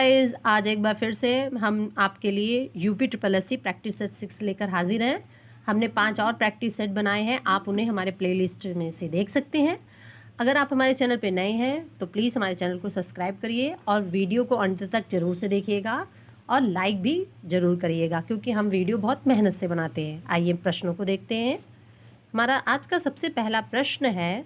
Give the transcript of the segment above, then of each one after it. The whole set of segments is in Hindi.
गाइस, आज एक बार फिर से हम आपके लिए UP triple S C practice set 6 लेकर हाजिर हैं। हमने 5 और प्रैक्टिस सेट बनाए हैं, आप उन्हें हमारे प्लेलिस्ट में से देख सकते हैं। अगर आप हमारे चैनल पे नए हैं तो प्लीज़ हमारे चैनल को सब्सक्राइब करिए और वीडियो को अंत तक ज़रूर से देखिएगा और लाइक भी ज़रूर करिएगा, क्योंकि हम वीडियो बहुत मेहनत से बनाते हैं। आइए प्रश्नों को देखते हैं। हमारा आज का सबसे पहला प्रश्न है,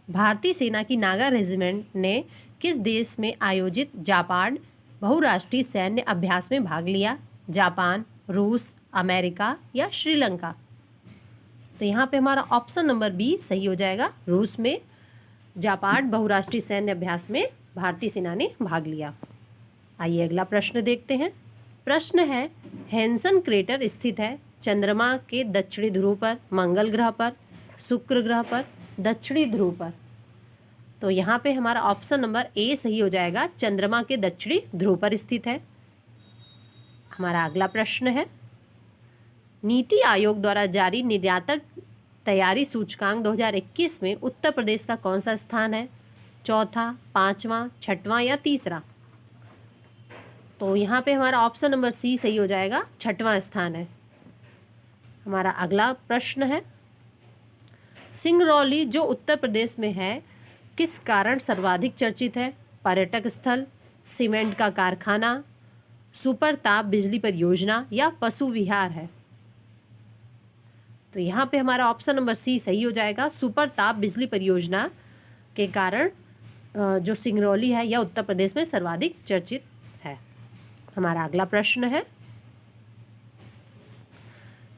भारतीय सेना की नागा रेजिमेंट ने किस देश में आयोजित जापान बहुराष्ट्रीय सैन्य अभ्यास में भाग लिया? जापान, रूस, अमेरिका या श्रीलंका? तो यहाँ पे हमारा ऑप्शन नंबर बी सही हो जाएगा। रूस में जापान बहुराष्ट्रीय सैन्य अभ्यास में भारतीय सेना ने भाग लिया। आइए अगला प्रश्न देखते हैं। प्रश्न है, हैंसन क्रेटर स्थित है चंद्रमा के दक्षिणी ध्रुव पर, मंगल ग्रह पर, शुक्र ग्रह पर, दक्षिणी ध्रुव पर? तो यहाँ पे हमारा ऑप्शन नंबर ए सही हो जाएगा, चंद्रमा के दक्षिणी ध्रुव पर स्थित है। हमारा अगला प्रश्न है, नीति आयोग द्वारा जारी निर्यातक तैयारी सूचकांक 2021 में उत्तर प्रदेश का कौन सा स्थान है? चौथा, पांचवा, छठवां या तीसरा? तो यहाँ पे हमारा ऑप्शन नंबर सी सही हो जाएगा, छठवां स्थान है। हमारा अगला प्रश्न है, सिंगरौली जो उत्तर प्रदेश में है किस कारण सर्वाधिक चर्चित है? पर्यटक स्थल, सीमेंट का कारखाना, सुपर ताप बिजली परियोजना या पशु विहार है? तो यहाँ पे हमारा ऑप्शन नंबर सी सही हो जाएगा, सुपर ताप बिजली परियोजना के कारण जो सिंगरौली है यह उत्तर प्रदेश में सर्वाधिक चर्चित है। हमारा अगला प्रश्न है,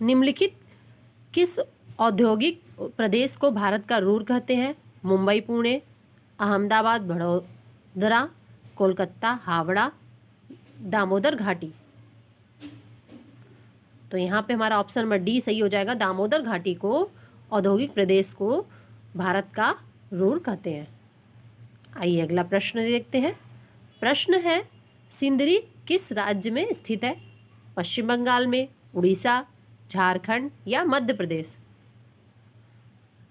निम्नलिखित किस औद्योगिक प्रदेश को भारत का रूर कहते हैं? मुंबई, पुणे, अहमदाबाद, वडोदरा, कोलकाता, हावड़ा, दामोदर घाटी? तो यहाँ पे हमारा ऑप्शन नंबर डी सही हो जाएगा, दामोदर घाटी को औद्योगिक प्रदेश को भारत का रूर कहते हैं। आइए अगला प्रश्न देखते हैं। प्रश्न है, सिंदरी किस राज्य में स्थित है? पश्चिम बंगाल में, उड़ीसा, झारखंड या मध्य प्रदेश?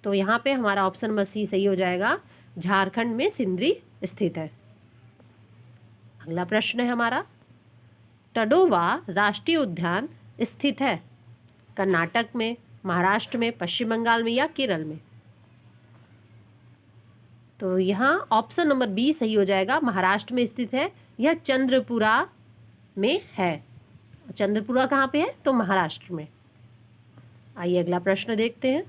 तो यहाँ पे हमारा ऑप्शन नंबर सी सही हो जाएगा, झारखंड में सिंदरी स्थित है। अगला प्रश्न है हमारा, टडोवा राष्ट्रीय उद्यान स्थित है कर्नाटक में, महाराष्ट्र में, पश्चिम बंगाल में या केरल में? तो यहाँ ऑप्शन नंबर बी सही हो जाएगा, महाराष्ट्र में स्थित है। यह चंद्रपुरा में है। चंद्रपुरा कहाँ पे है? तो महाराष्ट्र में। आइए अगला प्रश्न देखते हैं।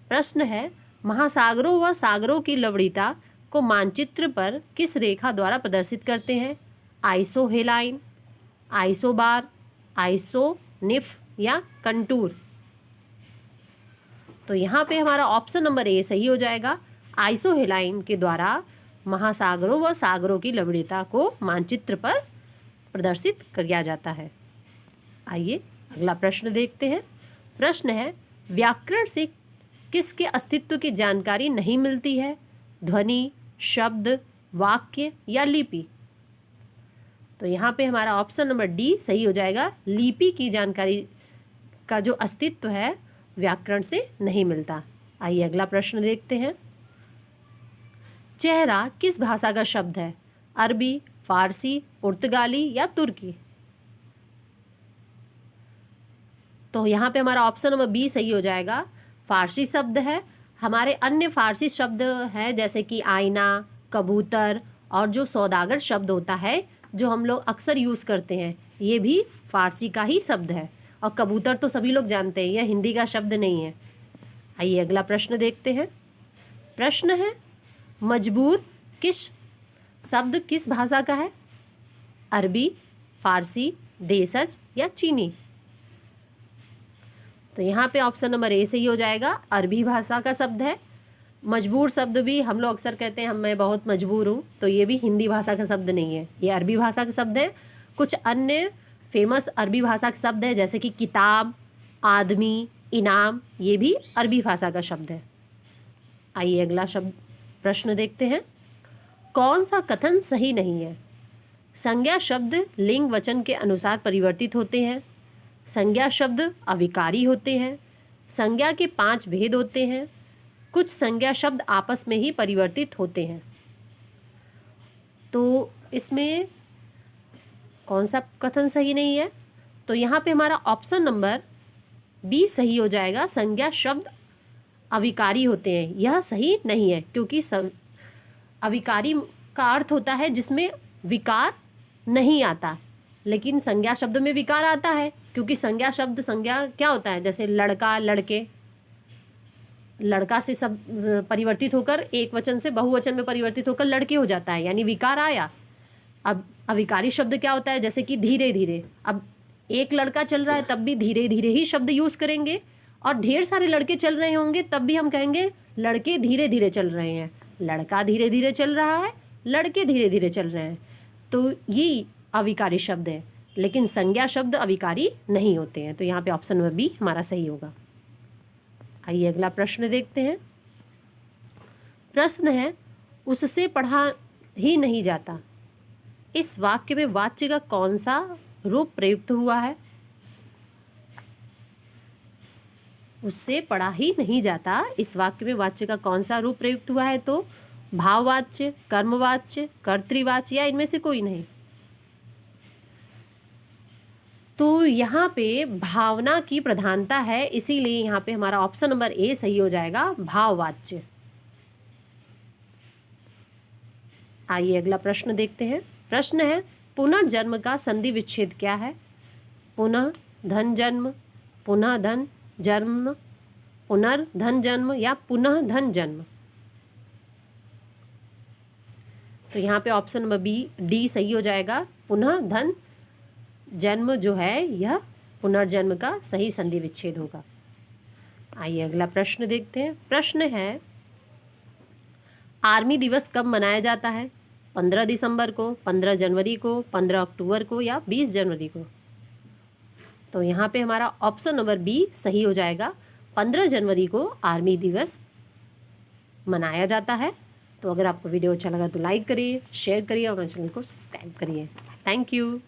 प्रश्न है, महासागरों व सागरों की लवणीयता को मानचित्र पर किस रेखा द्वारा प्रदर्शित करते हैं? आइसोहेलाइन, आइसोबार, आइसोनिफ या कंटूर? तो यहाँ पे हमारा ऑप्शन नंबर ए सही हो जाएगा, आइसोहेलाइन के द्वारा महासागरों व सागरों की लवणीयता को मानचित्र पर प्रदर्शित किया जाता है। आइए अगला प्रश्न देखते हैं। प्रश्न है, व्याकरण से किसके अस्तित्व की जानकारी नहीं मिलती है? ध्वनि, शब्द, वाक्य या लिपि? तो यहाँ पे हमारा ऑप्शन नंबर डी सही हो जाएगा, लिपि की जानकारी का जो अस्तित्व है व्याकरण से नहीं मिलता। आइए अगला प्रश्न देखते हैं। चेहरा किस भाषा का शब्द है? अरबी, फारसी, पुर्तगाली या तुर्की? तो यहाँ पे हमारा ऑप्शन नंबर बी सही हो जाएगा, फारसी शब्द है। हमारे अन्य फारसी शब्द हैं जैसे कि आईना, कबूतर और जो सौदागर शब्द होता है जो हम लोग अक्सर यूज़ करते हैं, ये भी फारसी का ही शब्द है। और कबूतर तो सभी लोग जानते हैं, यह हिंदी का शब्द नहीं है। आइए अगला प्रश्न देखते हैं। प्रश्न है, मजबूर किस शब्द किस भाषा का है? अरबी, फारसी, देशज या चीनी? तो यहाँ पे ऑप्शन नंबर ए सही हो जाएगा, अरबी भाषा का शब्द है। मजबूर शब्द भी हम लोग अक्सर कहते हैं मैं बहुत मजबूर हूँ, तो ये भी हिंदी भाषा का शब्द नहीं है, ये अरबी भाषा का शब्द है। कुछ अन्य फेमस अरबी भाषा के शब्द है जैसे कि किताब, आदमी, इनाम, ये भी अरबी भाषा का शब्द है। आइए अगला प्रश्न देखते हैं। कौन सा कथन सही नहीं है? संज्ञा शब्द लिंग वचन के अनुसार परिवर्तित होते हैं, संज्ञा शब्द अविकारी होते हैं, संज्ञा के 5 भेद होते हैं, कुछ संज्ञा शब्द आपस में ही परिवर्तित होते हैं। तो इसमें कौन सा कथन सही नहीं है? तो यहाँ पे हमारा ऑप्शन नंबर बी सही हो जाएगा। संज्ञा शब्द अविकारी होते हैं, यह सही नहीं है, क्योंकि अविकारी का अर्थ होता है जिसमें विकार नहीं आता, लेकिन संज्ञा शब्द में विकार आता है, क्योंकि संज्ञा क्या होता है? जैसे लड़का, लड़के, लड़का से सब परिवर्तित होकर एक वचन से बहुवचन में परिवर्तित होकर लड़के हो जाता है, यानी विकार आया। अब अविकारी शब्द क्या होता है? जैसे कि धीरे धीरे, अब एक लड़का चल रहा है तब भी धीरे धीरे ही शब्द यूज करेंगे, और ढेर सारे लड़के चल रहे होंगे तब भी हम कहेंगे लड़के धीरे धीरे चल रहे हैं। लड़का धीरे धीरे चल रहा है, लड़के धीरे धीरे चल रहे हैं, तो ये अविकारी शब्द है, लेकिन संज्ञा शब्द अविकारी नहीं होते हैं। तो यहाँ पे ऑप्शन नंबर बी हमारा सही होगा। आइए अगला प्रश्न देखते हैं। प्रश्न है, उससे पढ़ा ही नहीं जाता। इस वाक्य में वाच्य का कौन सा रूप प्रयुक्त हुआ है? उससे पढ़ा ही नहीं जाता, इस वाक्य में वाच्य का कौन सा रूप प्रयुक्त हुआ है? तो भाववाच्य, कर्मवाच्य, कर्तृवाच्य, या इनमें से कोई नहीं। तो यहाँ पे भावना की प्रधानता है, इसीलिए यहाँ पे हमारा ऑप्शन नंबर ए सही हो जाएगा, भाववाच्य। आइए अगला प्रश्न देखते हैं। प्रश्न है, पुनर्जन्म का संधि विच्छेद क्या है? पुनः धन जन्म, पुनः धन जन्म, पुनर्धन जन्म, या पुनः धन जन्म। तो यहाँ पे ऑप्शन नंबर बी डी सही हो जाएगा। पुनः धन जन्म जो है यह पुनर्जन्म का सही संधि विच्छेद होगा। आइए अगला प्रश्न देखते हैं। प्रश्न है, आर्मी दिवस कब मनाया जाता है? 15 दिसंबर को, 15 जनवरी को, 15 अक्टूबर को, या 20 जनवरी को? तो यहाँ पे हमारा ऑप्शन नंबर बी सही हो जाएगा। 15 जनवरी को आर्मी दिवस मनाया जाता है। तो अगर आपको वीडियो अच्छा लगा तो लाइक करिए, शेयर करिए और मेरे चैनल को सब्सक्राइब करिए। Thank you.